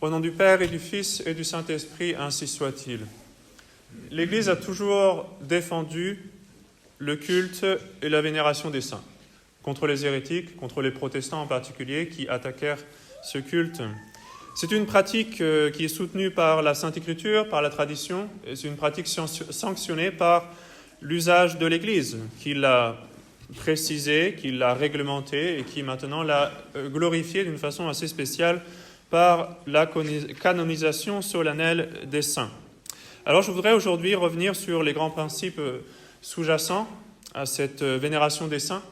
Au nom du Père et du Fils et du Saint-Esprit, ainsi soit-il. L'Église a toujours défendu le culte et la vénération des saints, contre les hérétiques, contre les protestants en particulier, qui attaquèrent ce culte. C'est une pratique qui est soutenue par la Sainte Écriture, par la tradition, et c'est une pratique sanctionnée par l'usage de l'Église, qui l'a précisé, qui l'a réglementé et qui maintenant l'a glorifié d'une façon assez spéciale par la canonisation solennelle des saints. Alors je voudrais aujourd'hui revenir sur les grands principes sous-jacents à cette vénération des saints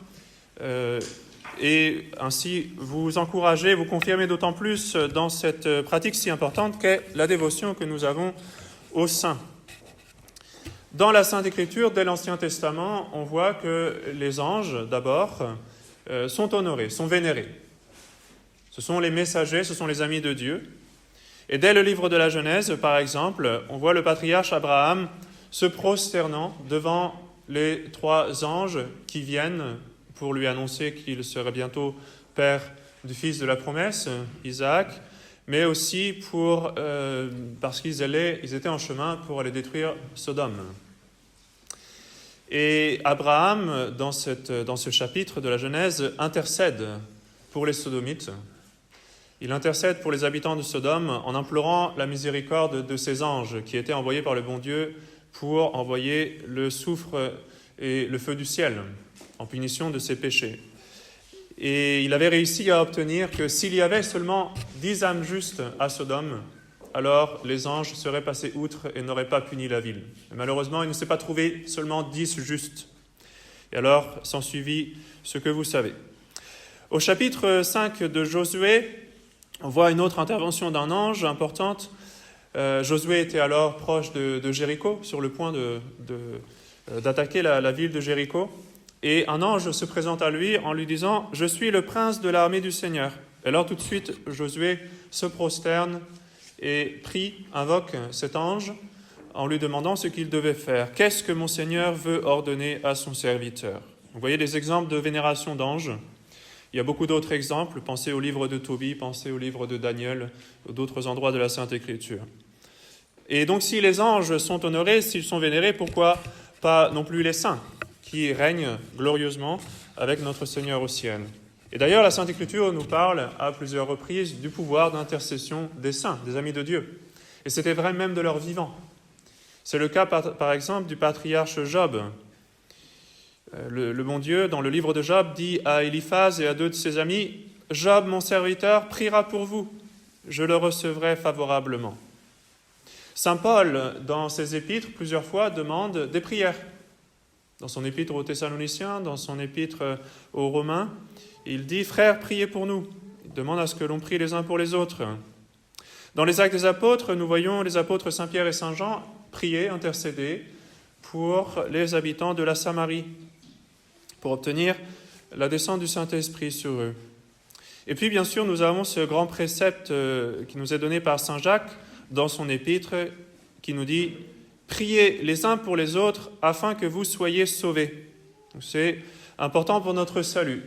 et ainsi vous encourager, vous confirmer d'autant plus dans cette pratique si importante qu'est la dévotion que nous avons aux saints. Dans la Sainte Écriture, dès l'Ancien Testament, on voit que les anges, d'abord, sont honorés, sont vénérés. Ce sont les messagers, ce sont les amis de Dieu. Et dès le livre de la Genèse, par exemple, on voit le patriarche Abraham se prosternant devant les 3 anges qui viennent pour lui annoncer qu'il serait bientôt père du fils de la promesse, Isaac, mais aussi parce qu'ils étaient en chemin pour aller détruire Sodome. Et Abraham, dans ce chapitre de la Genèse, intercède pour les Sodomites. Il intercède pour les habitants de Sodome en implorant la miséricorde de ces anges qui étaient envoyés par le bon Dieu pour envoyer le soufre et le feu du ciel en punition de ses péchés. Et il avait réussi à obtenir que s'il y avait seulement 10 âmes justes à Sodome, alors les anges seraient passés outre et n'auraient pas puni la ville. Et malheureusement, il ne s'est pas trouvé seulement 10 justes. Et alors s'ensuivit ce que vous savez. Au chapitre 5 de Josué, on voit une autre intervention d'un ange importante. Josué était alors proche de Jéricho, sur le point d'attaquer la ville de Jéricho. Et un ange se présente à lui en lui disant « Je suis le prince de l'armée du Seigneur ». Et alors tout de suite, Josué se prosterne et prie, invoque cet ange en lui demandant ce qu'il devait faire. « Qu'est-ce que mon Seigneur veut ordonner à son serviteur ?» Vous voyez des exemples de vénération d'anges. Il y a beaucoup d'autres exemples. Pensez au livre de Tobie, pensez au livre de Daniel, ou d'autres endroits de la Sainte Écriture. Et donc, si les anges sont honorés, s'ils sont vénérés, pourquoi pas non plus les saints, qui règnent glorieusement avec notre Seigneur au ciel? Et d'ailleurs, la Sainte Écriture nous parle à plusieurs reprises du pouvoir d'intercession des saints, des amis de Dieu. Et c'était vrai même de leur vivant. C'est le cas, par exemple, du patriarche Job. Le bon Dieu, dans le livre de Job, dit à Éliphaz et à 2 de ses amis « Job, mon serviteur, priera pour vous. Je le recevrai favorablement. » Saint Paul, dans ses épîtres, plusieurs fois, demande des prières. Dans son épître aux Thessaloniciens, dans son épître aux Romains, il dit « Frères, priez pour nous ». Il demande à ce que l'on prie les uns pour les autres. Dans les Actes des Apôtres, nous voyons les apôtres Saint-Pierre et Saint-Jean prier, intercéder pour les habitants de la Samarie, pour obtenir la descente du Saint-Esprit sur eux. Et puis, bien sûr, nous avons ce grand précepte qui nous est donné par Saint Jacques dans son épître, qui nous dit « Priez les uns pour les autres afin que vous soyez sauvés ». C'est important pour notre salut,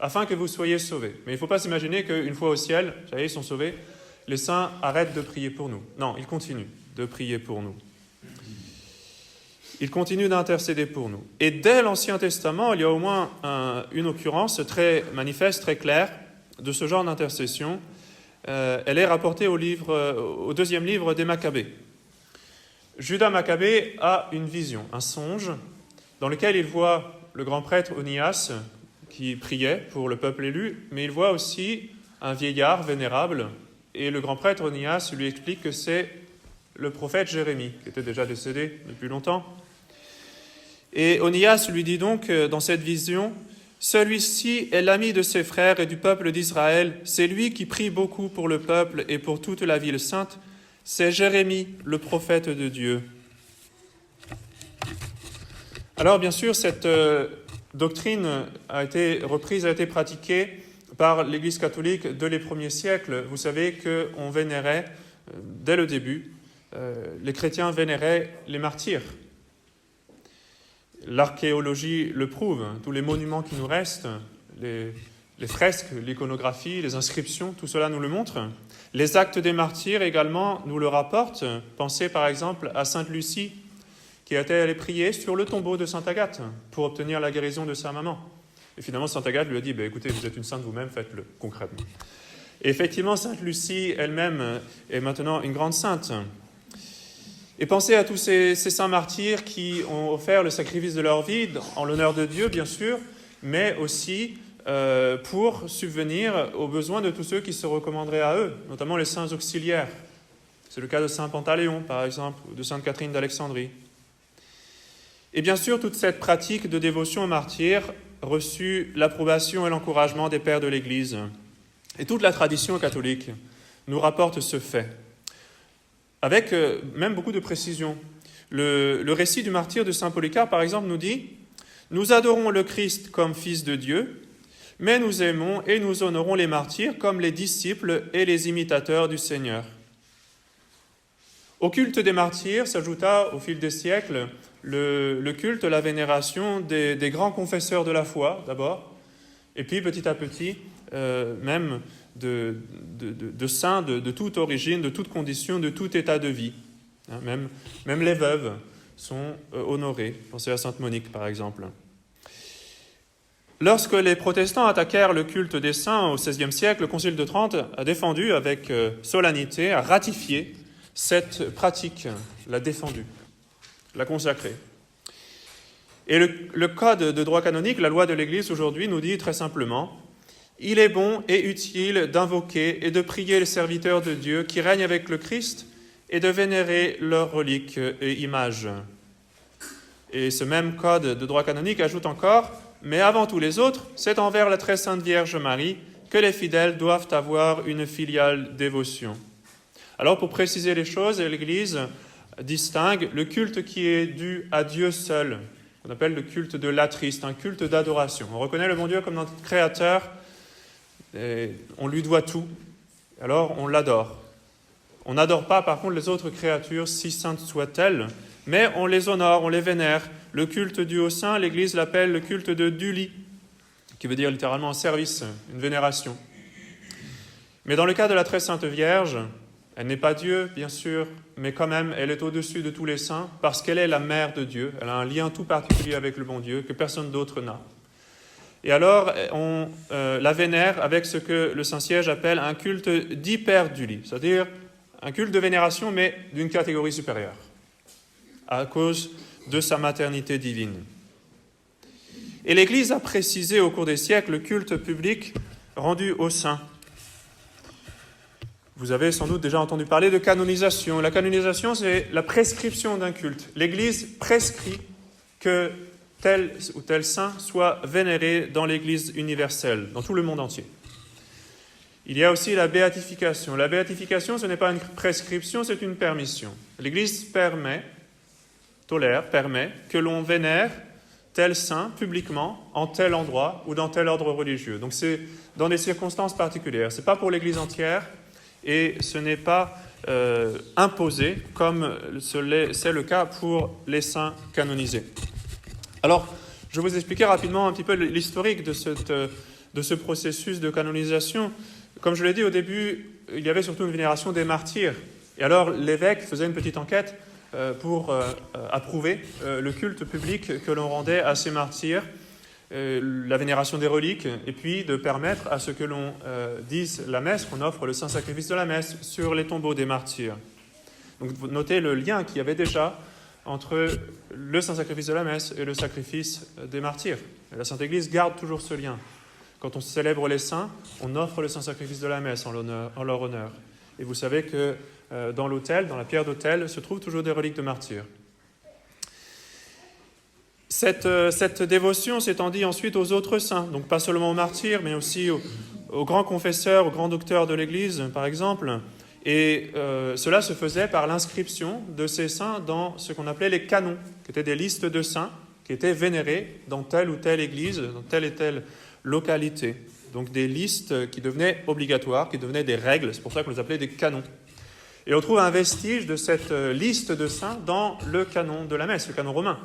afin que vous soyez sauvés. Mais il ne faut pas s'imaginer qu'une fois au ciel, ça y est, ils sont sauvés, les saints arrêtent de prier pour nous. Non, ils continuent de prier pour nous. Il continue d'intercéder pour nous. Et dès l'Ancien Testament, il y a au moins une occurrence très manifeste, très claire de ce genre d'intercession. Elle est rapportée au 2e livre des Maccabées. Judas Maccabée a une vision, un songe, dans lequel il voit le grand prêtre Onias qui priait pour le peuple élu, mais il voit aussi un vieillard vénérable, et le grand prêtre Onias lui explique que c'est le prophète Jérémie, qui était déjà décédé depuis longtemps. Et Onias lui dit donc dans cette vision « Celui-ci est l'ami de ses frères et du peuple d'Israël. C'est lui qui prie beaucoup pour le peuple et pour toute la ville sainte. C'est Jérémie, le prophète de Dieu. » Alors bien sûr, cette doctrine a été reprise, a été pratiquée par l'Église catholique dès les premiers siècles. Vous savez qu'on vénérait, dès le début, les chrétiens vénéraient les martyrs. L'archéologie le prouve. Tous les monuments qui nous restent, les Les fresques, l'iconographie, les inscriptions, tout cela nous le montre. Les actes des martyrs également nous le rapportent. Pensez par exemple à Sainte Lucie, qui était allée prier sur le tombeau de Sainte Agathe pour obtenir la guérison de sa maman. Et finalement, Sainte Agathe lui a dit, écoutez, vous êtes une sainte vous-même, faites-le concrètement. Et effectivement, Sainte Lucie elle-même est maintenant une grande sainte. Et pensez à tous ces saints martyrs qui ont offert le sacrifice de leur vie, en l'honneur de Dieu, bien sûr, mais aussi pour subvenir aux besoins de tous ceux qui se recommanderaient à eux, notamment les saints auxiliaires. C'est le cas de saint Pantaléon, par exemple, ou de sainte Catherine d'Alexandrie. Et bien sûr, toute cette pratique de dévotion aux martyrs reçut l'approbation et l'encouragement des pères de l'Église. Et toute la tradition catholique nous rapporte ce fait, avec même beaucoup de précision. Le récit du martyre de saint Polycarpe, par exemple, nous dit « Nous adorons le Christ comme Fils de Dieu, mais nous aimons et nous honorons les martyrs comme les disciples et les imitateurs du Seigneur. » Au culte des martyrs s'ajouta, au fil des siècles, le culte, la vénération des grands confesseurs de la foi, d'abord, et puis petit à petit, même de saints de toute origine, de toute condition, de tout état de vie. Même les veuves sont honorées. Pensez à Sainte Monique, par exemple. Lorsque les protestants attaquèrent le culte des saints au XVIe siècle, le Concile de Trente a défendu avec solennité, a ratifié cette pratique, l'a défendue, l'a consacrée. Et le Code de droit canonique, la loi de l'Église aujourd'hui, nous dit très simplement « Il est bon et utile d'invoquer et de prier les serviteurs de Dieu qui règnent avec le Christ et de vénérer leurs reliques et images. » Et ce même Code de droit canonique ajoute encore « Mais avant tous les autres, c'est envers la très sainte Vierge Marie que les fidèles doivent avoir une filiale dévotion. » Alors, pour préciser les choses, l'Église distingue le culte qui est dû à Dieu seul, qu'on appelle le culte de l'atriste, un culte d'adoration. On reconnaît le bon Dieu comme notre Créateur, et on lui doit tout, alors on l'adore. On n'adore pas, par contre, les autres créatures, si saintes soient-elles, mais on les honore, on les vénère. Le culte dû au saint, l'Église l'appelle le culte de Duli, qui veut dire littéralement un service, une vénération. Mais dans le cas de la très sainte Vierge, elle n'est pas Dieu, bien sûr, mais quand même, elle est au-dessus de tous les saints, parce qu'elle est la mère de Dieu. Elle a un lien tout particulier avec le bon Dieu que personne d'autre n'a. Et alors, on la vénère avec ce que le Saint-Siège appelle un culte d'hyperdulie, c'est-à-dire un culte de vénération, mais d'une catégorie supérieure, à cause de sa maternité divine. Et l'Église a précisé au cours des siècles le culte public rendu aux saints. Vous avez sans doute déjà entendu parler de canonisation. La canonisation, c'est la prescription d'un culte. l'Église prescrit que tel ou tel saint soit vénéré dans l'Église universelle, dans tout le monde entier. Il y a aussi la béatification. La béatification, ce n'est pas une prescription, c'est une permission. L'Église permet que l'on vénère tel saint publiquement, en tel endroit ou dans tel ordre religieux. Donc c'est dans des circonstances particulières. Ce n'est pas pour l'Église entière et ce n'est pas imposé comme c'est le cas pour les saints canonisés. Alors, je vais vous expliquer rapidement un petit peu l'historique de ce processus de canonisation. Comme je l'ai dit au début, il y avait surtout une vénération des martyrs. Et alors, l'évêque faisait une petite enquête pour approuver le culte public que l'on rendait à ces martyrs, la vénération des reliques, et puis de permettre à ce que l'on dise la messe, qu'on offre le saint sacrifice de la messe sur les tombeaux des martyrs. Donc, vous notez le lien qu'il y avait déjà entre le saint sacrifice de la messe et le sacrifice des martyrs. Et la Sainte Église garde toujours ce lien. Quand on célèbre les saints, on offre le saint sacrifice de la messe en leur honneur. Et vous savez que dans l'autel, dans la pierre d'autel, se trouvent toujours des reliques de martyrs. Cette dévotion s'étendit ensuite aux autres saints, donc pas seulement aux martyrs, mais aussi aux grands confesseurs, aux grands docteurs de l'Église, par exemple. Et cela se faisait par l'inscription de ces saints dans ce qu'on appelait les canons, qui étaient des listes de saints qui étaient vénérés dans telle ou telle église, dans telle et telle localité. Donc des listes qui devenaient obligatoires, qui devenaient des règles, c'est pour ça qu'on les appelait des canons. Et on trouve un vestige de cette liste de saints dans le canon de la messe, le canon romain,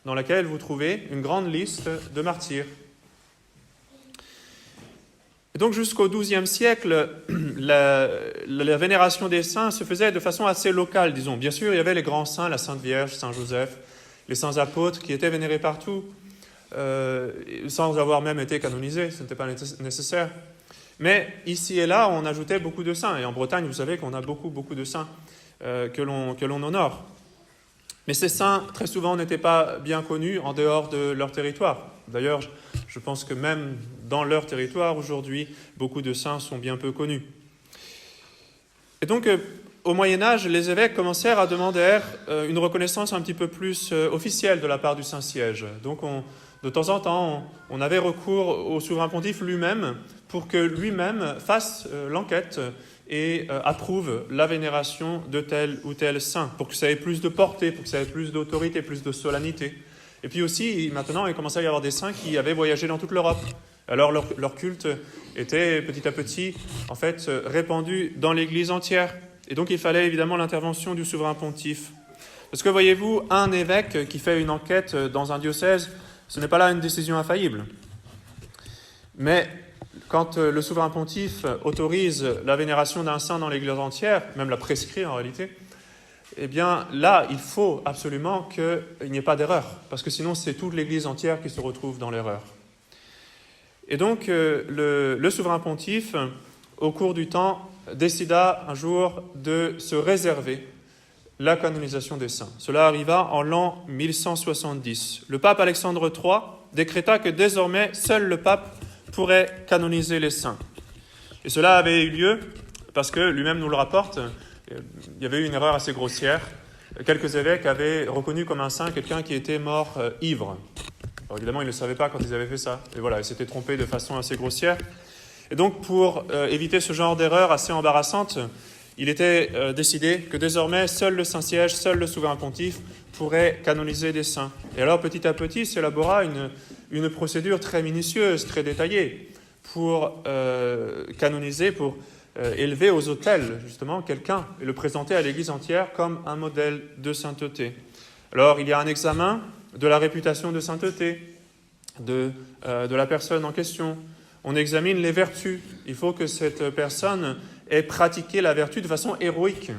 dans laquelle vous trouvez une grande liste de martyrs. Et donc jusqu'au XIIe siècle, la vénération des saints se faisait de façon assez locale, disons. Bien sûr, il y avait les grands saints, la Sainte Vierge, Saint Joseph, les saints apôtres qui étaient vénérés partout, sans avoir même été canonisés, ce n'était pas nécessaire. Mais ici et là, on ajoutait beaucoup de saints. Et en Bretagne, vous savez qu'on a beaucoup de saints que l'on honore. Mais ces saints, très souvent, n'étaient pas bien connus en dehors de leur territoire. D'ailleurs, je pense que même dans leur territoire, aujourd'hui, beaucoup de saints sont bien peu connus. Et donc, au Moyen-Âge, les évêques commencèrent à demander une reconnaissance un petit peu plus officielle de la part du Saint-Siège. Donc, de temps en temps, on avait recours au souverain pontife lui-même pour que lui-même fasse l'enquête et approuve la vénération de tel ou tel saint, pour que ça ait plus de portée, pour que ça ait plus d'autorité, plus de solennité. Et puis aussi, maintenant, il commençait à y avoir des saints qui avaient voyagé dans toute l'Europe. Alors leur culte était petit à petit, en fait, répandu dans l'Église entière. Et donc il fallait évidemment l'intervention du souverain pontife. Parce que voyez-vous, un évêque qui fait une enquête dans un diocèse, ce n'est pas là une décision infaillible. Mais quand le souverain pontife autorise la vénération d'un saint dans l'Église entière, même la prescrit en réalité, eh bien là, il faut absolument qu'il n'y ait pas d'erreur, parce que sinon c'est toute l'Église entière qui se retrouve dans l'erreur. Et donc le souverain pontife, au cours du temps, décida un jour de se réserver la canonisation des saints. Cela arriva en l'an 1170. Le pape Alexandre III décréta que désormais seul le pape pourrait canoniser les saints. Et cela avait eu lieu parce que, lui-même nous le rapporte, il y avait eu une erreur assez grossière. Quelques évêques avaient reconnu comme un saint quelqu'un qui était mort ivre. Alors évidemment, ils ne le savaient pas quand ils avaient fait ça. Et voilà, ils s'étaient trompés de façon assez grossière. Et donc, pour éviter ce genre d'erreur assez embarrassante, il était décidé que désormais, seul le Saint-Siège, seul le souverain pontife pourrait canoniser des saints. Et alors, petit à petit, s'élabora une procédure très minutieuse, très détaillée, pour canoniser, pour élever aux autels, justement, quelqu'un et le présenter à l'Église entière comme un modèle de sainteté. Alors, il y a un examen de la réputation de sainteté de la personne en question. On examine les vertus. Il faut que cette personne ait pratiqué la vertu de façon héroïque,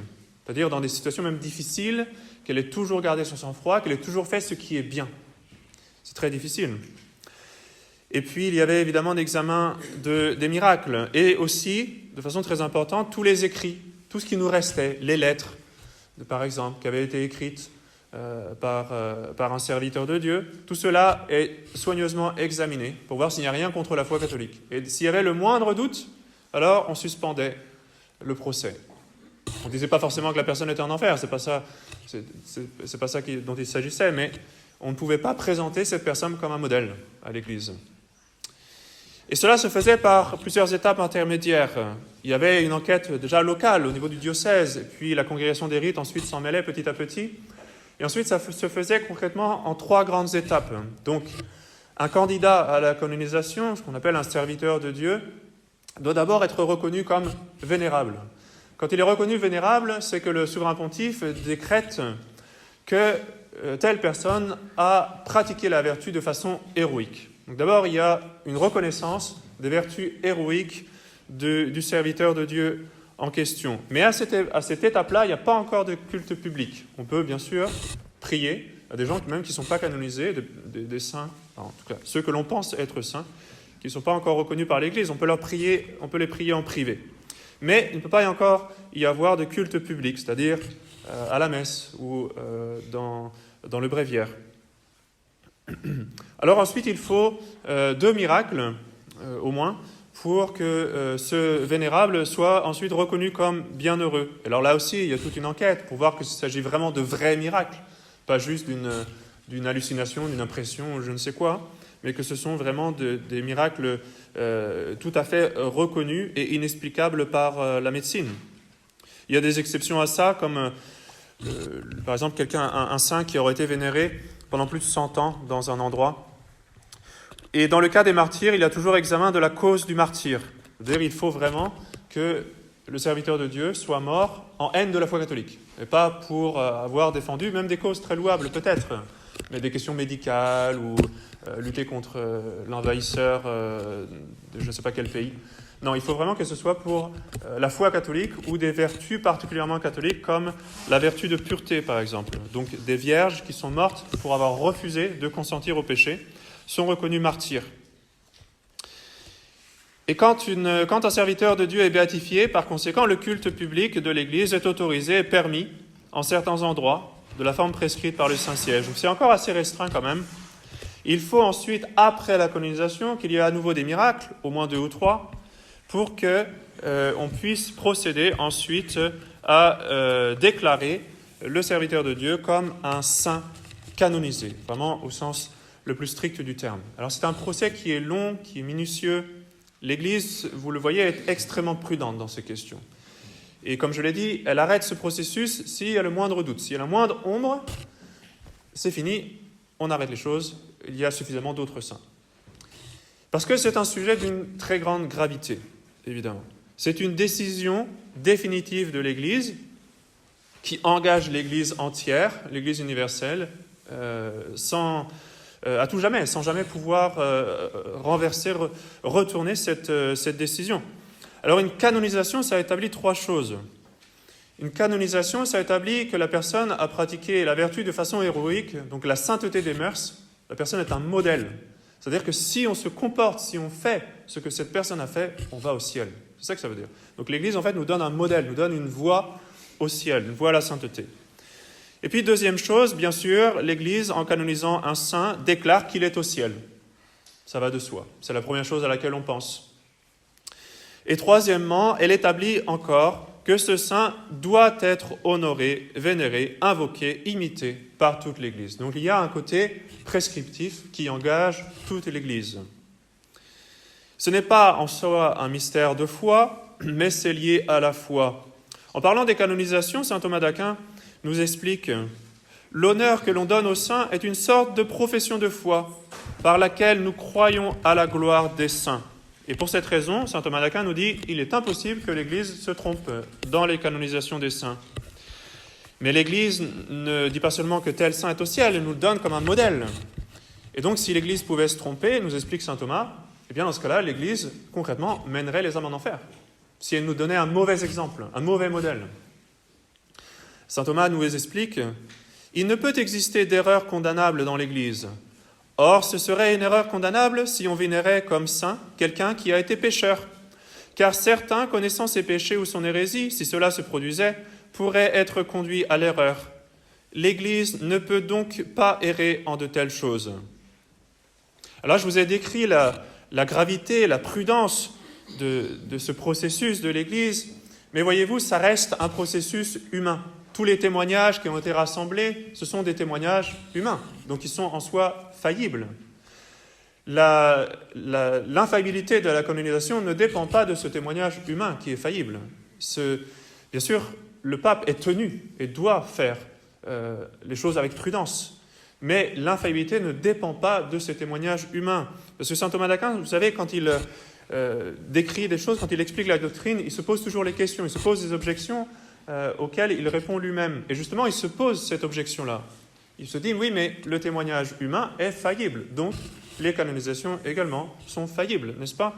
c'est-à-dire dans des situations même difficiles, qu'elle ait toujours gardé son sang-froid, qu'elle ait toujours fait ce qui est bien. C'est très difficile. Et puis, il y avait évidemment l'examen des miracles, et aussi, de façon très importante, tous les écrits, tout ce qui nous restait, les lettres, par exemple, qui avaient été écrites par un serviteur de Dieu. Tout cela est soigneusement examiné pour voir s'il n'y a rien contre la foi catholique. Et s'il y avait le moindre doute, alors on suspendait le procès. On ne disait pas forcément que la personne était en enfer, c'est pas ça dont il s'agissait, mais on ne pouvait pas présenter cette personne comme un modèle à l'Église. Et cela se faisait par plusieurs étapes intermédiaires. Il y avait une enquête déjà locale au niveau du diocèse, et puis la congrégation des rites ensuite s'en mêlait petit à petit. Et ensuite, ça se faisait concrètement en 3 grandes étapes. Donc, un candidat à la canonisation, ce qu'on appelle un serviteur de Dieu, doit d'abord être reconnu comme vénérable. Quand il est reconnu vénérable, c'est que le souverain pontife décrète que telle personne a pratiqué la vertu de façon héroïque. Donc d'abord, il y a une reconnaissance des vertus héroïques du serviteur de Dieu en question. Mais à cette étape-là, il n'y a pas encore de culte public. On peut bien sûr prier à des gens même qui ne sont pas canonisés, des saints, en tout cas ceux que l'on pense être saints, qui ne sont pas encore reconnus par l'Église. On peut les prier en privé. Mais il ne peut pas encore y avoir de culte public, c'est-à-dire à la messe ou dans le bréviaire. Alors ensuite, il faut 2 miracles, au moins, pour que ce vénérable soit ensuite reconnu comme bienheureux. Alors là aussi, il y a toute une enquête pour voir qu'il s'agit vraiment de vrais miracles, pas juste d'une hallucination, d'une impression, je ne sais quoi, mais que ce sont vraiment des miracles tout à fait reconnus et inexplicables par la médecine. Il y a des exceptions à ça, comme par exemple un saint qui aurait été vénéré pendant plus de 100 ans dans un endroit. Et dans le cas des martyrs, il y a toujours examen de la cause du martyr. C'est-à-dire il faut vraiment que le serviteur de Dieu soit mort en haine de la foi catholique, et pas pour avoir défendu même des causes très louables peut-être, mais des questions médicales ou lutter contre l'envahisseur de je ne sais pas quel pays. Non, il faut vraiment que ce soit pour la foi catholique ou des vertus particulièrement catholiques comme la vertu de pureté, par exemple. Donc des vierges qui sont mortes pour avoir refusé de consentir au péché sont reconnues martyrs. Et quand un serviteur de Dieu est béatifié, par conséquent, le culte public de l'Église est autorisé et permis en certains endroits, de la forme prescrite par le Saint-Siège. C'est encore assez restreint quand même. Il faut ensuite, après la canonisation, qu'il y ait à nouveau des miracles, au moins 2 ou 3, pour qu'on puisse procéder ensuite à déclarer le serviteur de Dieu comme un saint canonisé, vraiment au sens le plus strict du terme. Alors c'est un procès qui est long, qui est minutieux. L'Église, vous le voyez, est extrêmement prudente dans ces questions. Et comme je l'ai dit, elle arrête ce processus s'il y a le moindre doute. S'il y a la moindre ombre, c'est fini, on arrête les choses, il y a suffisamment d'autres saints. Parce que c'est un sujet d'une très grande gravité, évidemment. C'est une décision définitive de l'Église qui engage l'Église entière, l'Église universelle, à tout jamais, sans jamais pouvoir renverser, retourner cette décision. Alors une canonisation, ça établit 3 choses. Une canonisation, ça établit que la personne a pratiqué la vertu de façon héroïque, donc la sainteté des mœurs. La personne est un modèle. C'est-à-dire que si on se comporte, si on fait ce que cette personne a fait, on va au ciel. C'est ça que ça veut dire. Donc l'Église, en fait, nous donne un modèle, nous donne une voie au ciel, une voie à la sainteté. Et puis, deuxième chose, bien sûr, l'Église, en canonisant un saint, déclare qu'il est au ciel. Ça va de soi. C'est la première chose à laquelle on pense. Et troisièmement, elle établit encore que ce saint doit être honoré, vénéré, invoqué, imité par toute l'Église. Donc il y a un côté prescriptif qui engage toute l'Église. Ce n'est pas en soi un mystère de foi, mais c'est lié à la foi. En parlant des canonisations, saint Thomas d'Aquin nous explique « L'honneur que l'on donne aux saints est une sorte de profession de foi par laquelle nous croyons à la gloire des saints. » Et pour cette raison, saint Thomas d'Aquin nous dit « Il est impossible que l'Église se trompe dans les canonisations des saints. » Mais l'Église ne dit pas seulement que tel saint est au ciel, elle nous le donne comme un modèle. Et donc si l'Église pouvait se tromper, nous explique saint Thomas, eh bien dans ce cas-là, l'Église, concrètement, mènerait les âmes en enfer. Si elle nous donnait un mauvais exemple, un mauvais modèle. Saint Thomas nous explique « Il ne peut exister d'erreur condamnable dans l'Église. Or, ce serait une erreur condamnable si on vénérait comme saint quelqu'un qui a été pécheur. Car certains, connaissant ses péchés ou son hérésie, si cela se produisait, pourraient être conduits à l'erreur. L'Église ne peut donc pas errer en de telles choses. » Alors, je vous ai décrit la gravité, la prudence de ce processus de l'Église, mais voyez-vous, ça reste un processus humain. Tous les témoignages qui ont été rassemblés, ce sont des témoignages humains, donc ils sont en soi faillibles. L'infaillibilité de la canonisation ne dépend pas de ce témoignage humain qui est faillible. Bien sûr, le pape est tenu et doit faire les choses avec prudence, mais l'infaillibilité ne dépend pas de ces témoignages humains. Parce que saint Thomas d'Aquin, vous savez, quand il décrit des choses, quand il explique la doctrine, il se pose toujours les questions, il se pose des objections auxquelles il répond lui-même. Et justement, il se pose cette objection-là. Il se dit, oui, mais le témoignage humain est faillible, donc les canonisations également sont faillibles, n'est-ce pas?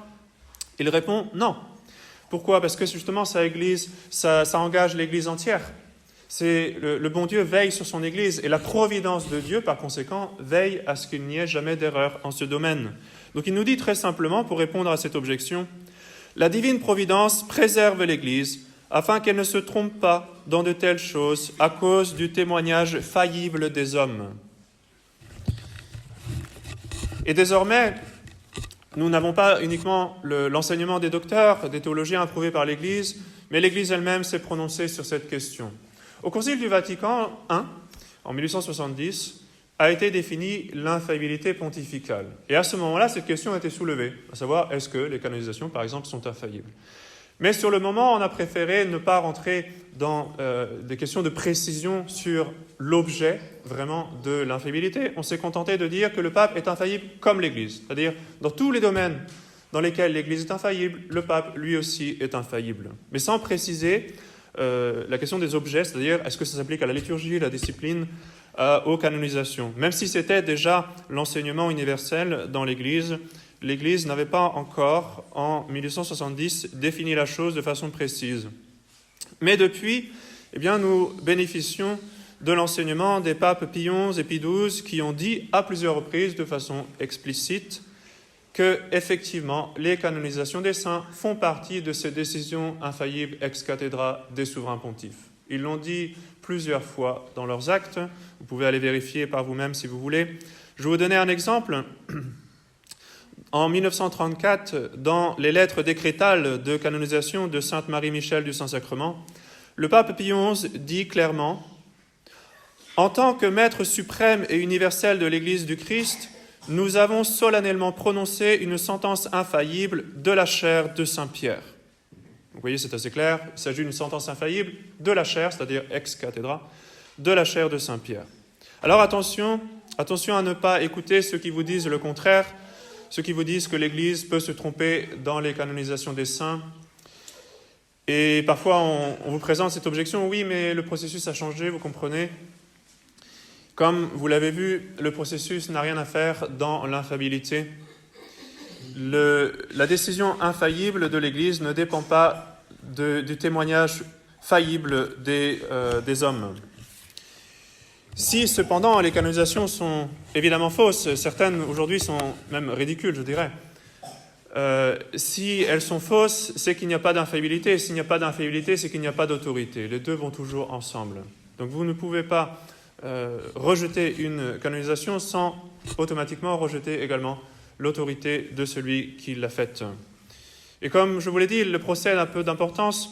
Il répond, non. Pourquoi? Parce que justement, ça engage l'Église entière. Le bon Dieu veille sur son Église, et la providence de Dieu, par conséquent, veille à ce qu'il n'y ait jamais d'erreur en ce domaine. Donc il nous dit très simplement, pour répondre à cette objection, « La divine providence préserve l'Église, afin qu'elle ne se trompe pas dans de telles choses à cause du témoignage faillible des hommes. » Et désormais, nous n'avons pas uniquement l'enseignement des docteurs, des théologiens approuvés par l'Église, mais l'Église elle-même s'est prononcée sur cette question. Au Concile du Vatican I, en 1870, a été définie l'infaillibilité pontificale. Et à ce moment-là, cette question a été soulevée, à savoir, est-ce que les canonisations, par exemple, sont infaillibles? Mais sur le moment, on a préféré ne pas rentrer dans des questions de précision sur l'objet vraiment de l'infaillibilité. On s'est contenté de dire que le pape est infaillible comme l'Église. C'est-à-dire, dans tous les domaines dans lesquels l'Église est infaillible, le pape, lui aussi, est infaillible. Mais sans préciser la question des objets, c'est-à-dire, est-ce que ça s'applique à la liturgie, à la discipline, aux canonisations. Même si c'était déjà l'enseignement universel dans l'Église l'Église n'avait pas encore, en 1870, défini la chose de façon précise. Mais depuis, nous bénéficions de l'enseignement des papes Pie XI et Pie XII qui ont dit à plusieurs reprises de façon explicite que, effectivement, les canonisations des saints font partie de ces décisions infaillibles ex cathedra des souverains pontifes. Ils l'ont dit plusieurs fois dans leurs actes. Vous pouvez aller vérifier par vous-même si vous voulez. Je vais vous donner un exemple. En 1934, dans les lettres décrétales de canonisation de Sainte Marie-Michel du Saint-Sacrement, le pape Pie XI dit clairement « En tant que maître suprême et universel de l'Église du Christ, nous avons solennellement prononcé une sentence infaillible de la chaire de Saint-Pierre. » Vous voyez, c'est assez clair, il s'agit d'une sentence infaillible de la chaire, c'est-à-dire ex cathedra, de la chaire de Saint-Pierre. Alors attention à ne pas écouter ceux qui vous disent le contraire, ceux qui vous disent que l'Église peut se tromper dans les canonisations des saints. Et parfois, on vous présente cette objection, oui, mais le processus a changé, vous comprenez ? Comme vous l'avez vu, le processus n'a rien à faire dans l'infaillibilité. La décision infaillible de l'Église ne dépend pas du témoignage faillible des hommes. Si, cependant, les canonisations sont évidemment fausses, certaines aujourd'hui sont même ridicules, je dirais. Si elles sont fausses, c'est qu'il n'y a pas d'infaillibilité. S'il n'y a pas d'infaillibilité, c'est qu'il n'y a pas d'autorité. Les deux vont toujours ensemble. Donc vous ne pouvez pas rejeter une canonisation sans automatiquement rejeter également l'autorité de celui qui l'a faite. Et comme je vous l'ai dit, le procès a un peu d'importance.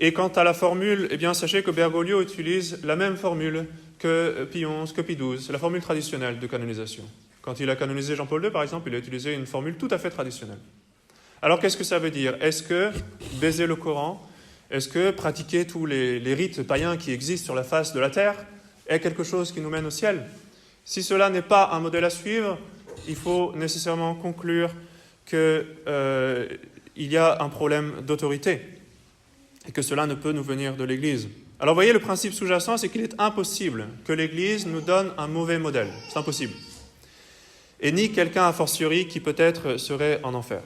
Et quant à la formule, sachez que Bergoglio utilise la même formule que Pie XI, que Pie XII. C'est la formule traditionnelle de canonisation. Quand il a canonisé Jean-Paul II, par exemple, il a utilisé une formule tout à fait traditionnelle. Alors, qu'est-ce que ça veut dire ? Est-ce que baiser le Coran, est-ce que pratiquer tous les rites païens qui existent sur la face de la terre est quelque chose qui nous mène au ciel ? Si cela n'est pas un modèle à suivre, il faut nécessairement conclure qu'il y a un problème d'autorité et que cela ne peut nous venir de l'Église. Alors, vous voyez, le principe sous-jacent, c'est qu'il est impossible que l'Église nous donne un mauvais modèle. C'est impossible. Et ni quelqu'un a fortiori qui peut-être serait en enfer.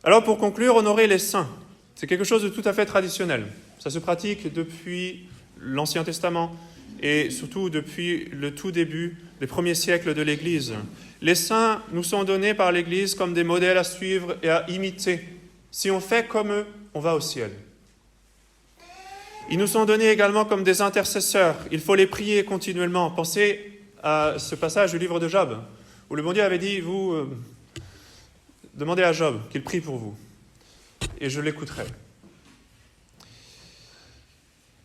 Alors, pour conclure, honorer les saints, c'est quelque chose de tout à fait traditionnel. Ça se pratique depuis l'Ancien Testament et surtout depuis le tout début des premiers siècles de l'Église. Les saints nous sont donnés par l'Église comme des modèles à suivre et à imiter. Si on fait comme eux, on va au ciel. Ils nous sont donnés également comme des intercesseurs. Il faut les prier continuellement. Pensez à ce passage du livre de Job, où le bon Dieu avait dit, vous demandez à Job qu'il prie pour vous, et je l'écouterai.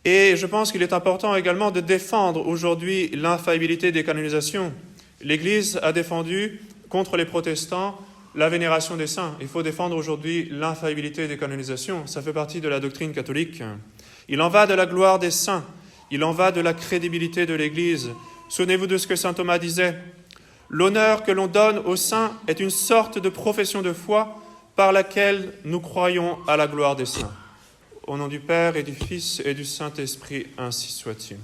Et je pense qu'il est important également de défendre aujourd'hui l'infaillibilité des canonisations. L'Église a défendu contre les protestants la vénération des saints. Il faut défendre aujourd'hui l'infaillibilité des canonisations. Ça fait partie de la doctrine catholique. Il en va de la gloire des saints. Il en va de la crédibilité de l'Église. Souvenez-vous de ce que saint Thomas disait. L'honneur que l'on donne aux saints est une sorte de profession de foi par laquelle nous croyons à la gloire des saints. Au nom du Père et du Fils et du Saint-Esprit, ainsi soit-il.